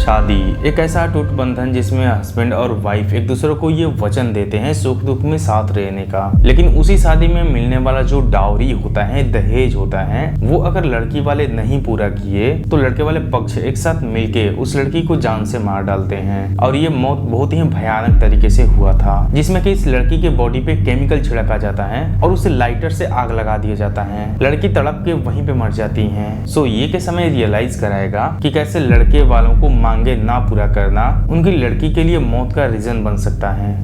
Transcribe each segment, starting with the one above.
शादी एक ऐसा अटूट बंधन जिसमें हस्बैंड और वाइफ एक दूसरे को ये वचन देते हैं सुख दुख में साथ रहने का। लेकिन उसी शादी में मिलने वाला जो डाउरी होता है, दहेज होता है, वो अगर लड़की वाले नहीं पूरा किए तो लड़के वाले पक्ष एक साथ मिलके उस लड़की को जान से मार डालते हैं। और ये मौत बहुत ही भयानक तरीके से हुआ था, जिसमें कि इस लड़की के बॉडी पे केमिकल छिड़का जाता है और उसे लाइटर से आग लगा दिया जाता है। लड़की तड़प के वहीं पे मर जाती है। सो ये के समय रियलाइज कराएगा कि कैसे लड़के वालों को मांगे ना पूरा करना उनकी लड़की के लिए मौत का रीजन बन सकता है।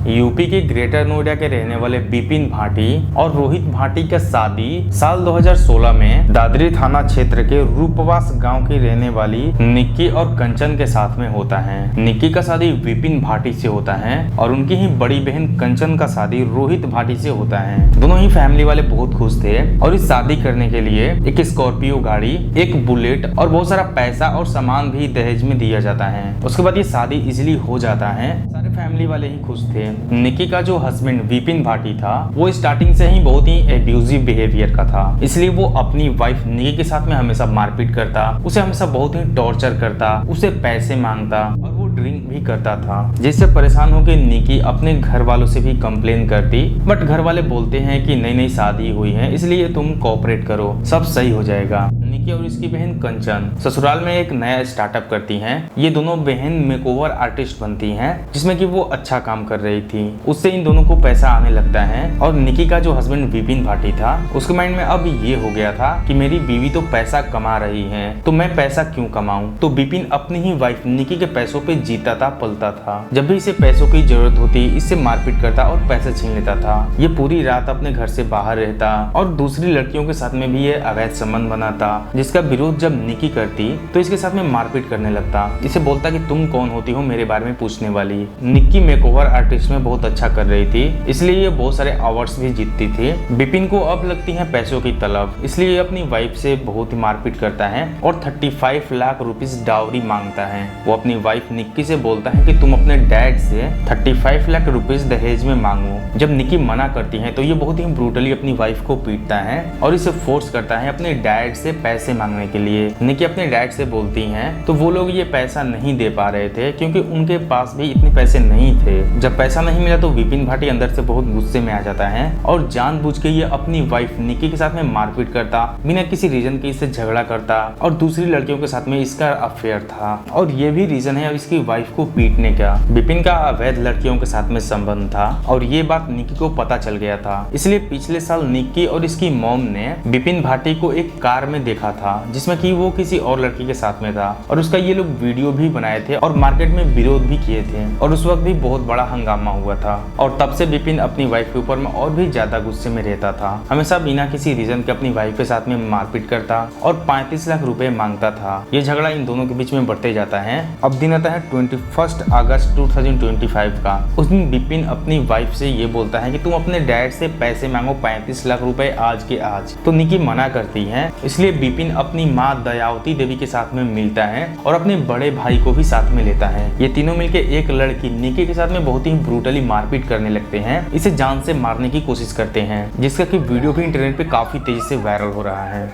यूपी के ग्रेटर नोएडा के रहने वाले बिपिन भाटी और रोहित भाटी का शादी साल 2016 में दादरी थाना क्षेत्र के रूपवास गांव की रहने वाली निक्की और कंचन के साथ में होता है। निक्की का शादी बिपिन भाटी से होता है और उनकी ही बड़ी बहन कंचन का शादी रोहित भाटी से होता है। दोनों ही फैमिली वाले बहुत खुश थे और इस शादी करने के लिए एक स्कॉर्पियो गाड़ी, एक बुलेट और बहुत सारा पैसा और सामान भी दहेज में दिया जाता है। उसके बाद ये शादी इजिली हो जाता है। सारे फैमिली वाले ही खुश थे। निक्की का जो हस्बैंड विपिन भाटी था वो स्टार्टिंग से ही बहुत ही एब्यूजिव बिहेवियर का था, इसलिए वो अपनी वाइफ निक्की के साथ में हमेशा मारपीट करता, उसे हमेशा बहुत ही टॉर्चर करता, उसे पैसे मांगता और वो ड्रिंक भी करता था। जिससे परेशान होकर निक्की अपने घर वालों से भी कंप्लेन करती, बट घर वाले बोलते हैं कि नई नई शादी हुई है इसलिए तुम कोऑपरेट करो, सब सही हो जाएगा। निक्की और इसकी बहन कंचन ससुराल में एक नया स्टार्टअप करती हैं। ये दोनों बहन मेकओवर आर्टिस्ट बनती हैं, जिसमें कि वो अच्छा काम कर रही थी। उससे इन दोनों को पैसा आने लगता है और निक्की का जो हस्बैंड विपिन भाटी था उसके माइंड में अब ये हो गया था कि मेरी बीवी तो पैसा कमा रही है तो मैं पैसा क्यों कमाऊं। तो विपिन अपनी ही वाइफ निक्की के पैसों पे जीता था, पलता था। जब भी इसे पैसों की जरूरत होती इससे मारपीट करता और पैसे छीन लेता था। ये पूरी रात अपने घर से बाहर रहता और दूसरी लड़कियों के साथ में भी ये अवैध संबंध बनाता, जिसका विरोध जब निक्की करती तो इसके साथ में मारपीट करने लगता। इसे बोलता कि तुम कौन होती हो मेरे बारे में पूछने वाली। निक्की मेकओवर आर्टिस्ट में बहुत अच्छा कर रही थी, इसलिए ये बहुत सारे अवार्ड्स भी जीतती थी। विपिन को अब लगती है पैसों की तलब, इसलिए ये अपनी वाइफ से बहुत ही मारपीट करता है और 35 लाख रुपीस डाउरी मांगता है। वो अपनी वाइफ निक्की से बोलता है कि तुम अपने डैड से 35 लाख रुपीस दहेज में मांगो। जब निक्की मना करती है तो ये बहुत ही ब्रूटली अपनी वाइफ को पीटता है और इसे फोर्स करता है अपने डैड से पैसे मांगने के लिए। निक्की अपने डैड से बोलती हैं तो वो लोग ये पैसा नहीं दे पा रहे थे क्योंकि उनके पास भी इतने पैसे नहीं थे। जब पैसा नहीं मिला तो विपिन भाटी अंदर से बहुत गुस्से में आ जाता है और जानबूझ के ये अपनी वाइफ निक्की के साथ में मारपीट करता, बिना किसी रीजन के इससे झगड़ा करता और दूसरी लड़कियों के साथ में इसका अफेयर था और ये भी रीजन है इसकी वाइफ को पीटने का। विपिन का अवैध लड़कियों के साथ में संबंध था और ये बात निक्की को पता चल गया था, इसलिए पिछले साल निक्की और इसकी मॉम ने विपिन भाटी को एक कार में देखा था जिसमें कि वो किसी और लड़की के साथ में था और उसका ये लोग वीडियो भी बनाए थे और मार्केट में विरोध भी किए थे और उस वक्त भी बहुत बड़ा हंगामा हुआ था। और तब से विपिन अपनी वाइफ के ऊपर में और भी ज्यादा गुस्से में रहता था, हमेशा बिना किसी रीजन के अपनी वाइफ के साथ में मारपीट करता और 35 लाख रुपए मांगता था। ये झगड़ा इन दोनों के बीच में बढ़ते जाता है। अब दिन आता है 21 अगस्त 2025 का। उस दिन विपिन अपनी वाइफ से ये बोलता है कि तुम अपने डैड से पैसे मांगो 35 लाख रुपए आज के आज। तो निक्की मना करती है, इसलिए विपिन अपनी माँ दयावती देवी के साथ में मिलता है और अपने बड़े भाई को भी साथ में लेता है। ये तीनों मिलके एक लड़की निक्की के साथ में बहुत ही ब्रूटली मारपीट करने लगते हैं, इसे जान से मारने की कोशिश करते हैं, जिसका कि वीडियो भी इंटरनेट पे काफी तेजी से वायरल हो रहा है।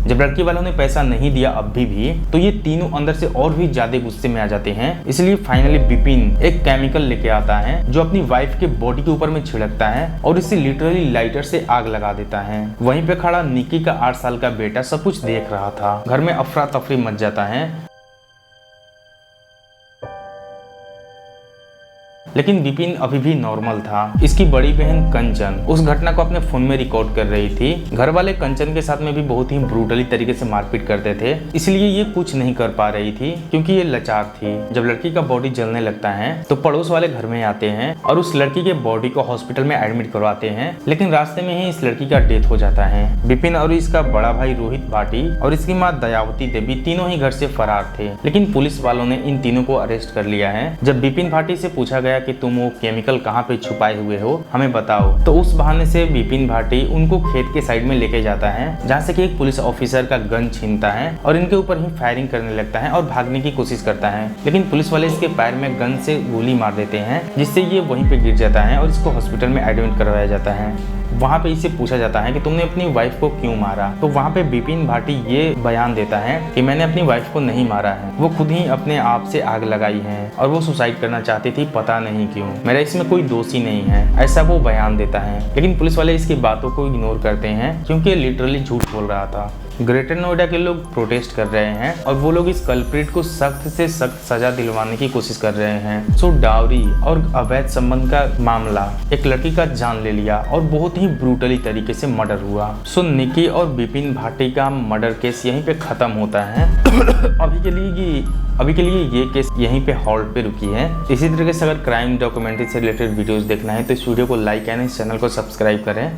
जब लड़की वालों ने पैसा नहीं दिया अब भी तो ये तीनों अंदर से और भी ज्यादा गुस्से में आ जाते हैं। इसलिए फाइनली विपिन एक केमिकल लेके आता है जो अपनी वाइफ के बॉडी के ऊपर में छिड़कता है और इसे लिटरली लाइटर से आग लगा देता है। वहीं पे खड़ा निक्की का 8 साल का बेटा सब कुछ देख रहा था। घर में अफरा तफरी मच जाता है। लेकिन विपिन अभी भी नॉर्मल था। इसकी बड़ी बहन कंचन उस घटना को अपने फोन में रिकॉर्ड कर रही थी। घर वाले कंचन के साथ में भी बहुत ही ब्रूटली तरीके से मारपीट करते थे, इसलिए ये कुछ नहीं कर पा रही थी क्योंकि ये लाचार थी। जब लड़की का बॉडी जलने लगता है तो पड़ोस वाले घर में आते हैं और उस लड़की के बॉडी को हॉस्पिटल में एडमिट करवाते हैं, लेकिन रास्ते में ही इस लड़की का डेथ हो जाता है। विपिन और इसका बड़ा भाई रोहित भाटी और इसकी माँ दयावती देवी तीनों ही घर से फरार थे, लेकिन पुलिस वालों ने इन तीनों को अरेस्ट कर लिया है। जब विपिन भाटी से पूछा गया कि तुम वो केमिकल कहाँ पे छुपाए हुए हो हमें बताओ, तो उस बहाने से विपिन भाटी उनको खेत के साइड में लेके जाता है, जहाँ से कि एक पुलिस ऑफिसर का गन छीनता है और इनके ऊपर ही फायरिंग करने लगता है और भागने की कोशिश करता है। लेकिन पुलिस वाले इसके पैर में गन से गोली मार देते हैं, जिससे ये वहीं पे गिर जाता है और इसको हॉस्पिटल में एडमिट करवाया जाता है। वहाँ पे इसे पूछा जाता है कि तुमने अपनी वाइफ को क्यों मारा। तो वहाँ पे बिपिन भाटी ये बयान देता है कि मैंने अपनी वाइफ को नहीं मारा है, वो खुद ही अपने आप से आग लगाई है और वो सुसाइड करना चाहती थी, पता नहीं क्यों, मेरा इसमें कोई दोषी नहीं है, ऐसा वो बयान देता है। लेकिन पुलिस वाले इसकी बातों को इग्नोर करते हैं क्योंकि लिटरली झूठ बोल रहा था। ग्रेटर नोएडा के लोग प्रोटेस्ट कर रहे हैं और वो लोग इस कल्प्रिट को सख्त से सख्त सजा दिलवाने की कोशिश कर रहे हैं। सो डावरी और अवैध संबंध का मामला एक लड़की का जान ले लिया और बहुत ही ब्रूटली तरीके से मर्डर हुआ। सो निक्की और बिपिन भाटी का मर्डर केस यहीं पे खत्म होता है। अभी के लिए ये केस यहीं पे हॉल्ट पे रुकी है। इसी तरीके से अगर क्राइम डॉक्यूमेंट्री से रिलेटेड वीडियोस देखना है तो इस वीडियो को लाइक एंड इस चैनल को सब्सक्राइब करें।